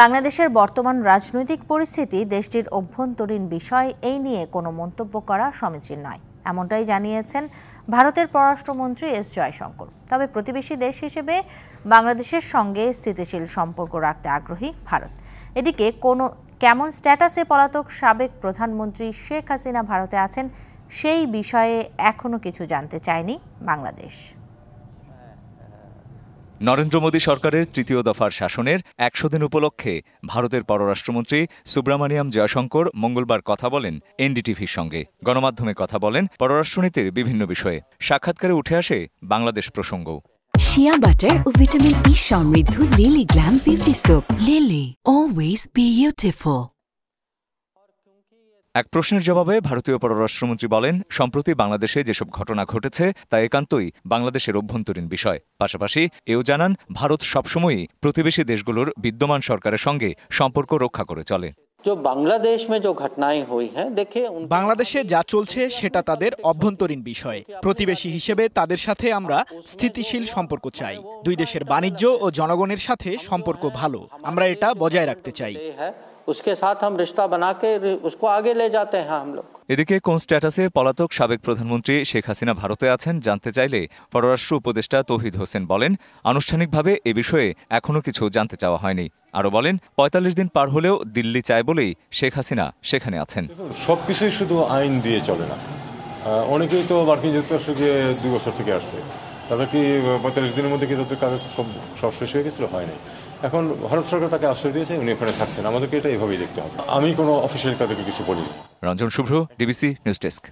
বাংলাদেশের বর্তমান রাজনৈতিক পরিস্থিতি দেশটির অভ্যন্তরীণ বিষয়, এই নিয়ে কোনো মন্তব্য করা সমীচীন নয়, এমনটাই জানিয়েছেন ভারতের পররাষ্ট্রমন্ত্রী এস জয়শঙ্কর। তবে প্রতিবেশী দেশ হিসেবে বাংলাদেশের সঙ্গে স্থিতিশীল সম্পর্ক রাখতে আগ্রহী ভারত। এদিকে কেমন স্ট্যাটাসে পলাতক সাবেক প্রধানমন্ত্রী শেখ হাসিনা ভারতে আছেন, সেই বিষয়ে এখনো কিছু জানতে চায়নি বাংলাদেশ। নরেন্দ্র মোদী সরকারের তৃতীয় দফার শাসনের ১০০ দিন উপলক্ষে ভারতের পররাষ্ট্রমন্ত্রী সুব্রামানিয়াম জয়শঙ্কর মঙ্গলবার কথা বলেন এনডিটিভির সঙ্গে। গণমাধ্যমে কথা বলেন পররাষ্ট্রনীতির বিভিন্ন বিষয়ে। সাক্ষাৎকারে উঠে আসে বাংলাদেশ প্রসঙ্গ। শিয়া বাটার ও ভিটামিন ই সমৃদ্ধ lily glam beauty soap. Lily, always beautiful. এক প্রশ্নের জবাবে ভারতীয় পররাষ্ট্রমন্ত্রী বলেন, সম্প্রতি বাংলাদেশে যেসব ঘটনা ঘটেছে তা একান্তই বাংলাদেশের অভ্যন্তরীণ বিষয়। পাশাপাশি এও জানান, ভারত সবসময়ই প্রতিবেশী দেশগুলোর বিদ্যমান সরকারের সঙ্গে সম্পর্ক রক্ষা করে চলে। বাংলাদেশে যা চলছে সেটা তাদের অভ্যন্তরীণ বিষয়। প্রতিবেশী হিসেবে তাদের সাথে আমরা স্থিতিশীল সম্পর্ক চাই। দুই দেশের বাণিজ্য ও জনগণের সাথে সম্পর্ক ভালো, আমরা এটা বজায় রাখতে চাই। এদিকে কোন স্ট্যাটাসে পলাতক সাবেক প্রধানমন্ত্রী শেখ হাসিনা ভারতে আছেন জানতে চাইলে পররাষ্ট্র উপদেষ্টা তৌহিদ হোসেন বলেন, আনুষ্ঠানিকভাবে এ বিষয়ে এখনো কিছু জানতে চাওয়া হয়নি। আরও বলেন, ৪৫ দিন পার হলেও দিল্লি চায় বলেই শেখ হাসিনা সেখানে আছেন। সবকিছুই শুধু আইন দিয়ে চলে না। অনেকেই তো মার্কিন যুক্তরাষ্ট্রে গিয়ে ২ বছর থেকে আসছে, তাদের কি ৪৫ দিনের মধ্যে কি তাদের কাগজ সব শেষ হয়ে গেছিল? হয়নি। এখন ভারত সরকার তাকে আশ্রয় দিয়েছে, উনি ওখানে থাকছেন। আমাদেরকে এটা এভাবেই দেখতে হবে। আমি কোনো অফিসিয়াল তাদেরকে কিছু বলিনি। রঞ্জন শুভ্র, ডিবিসি নিউজ ডেস্ক।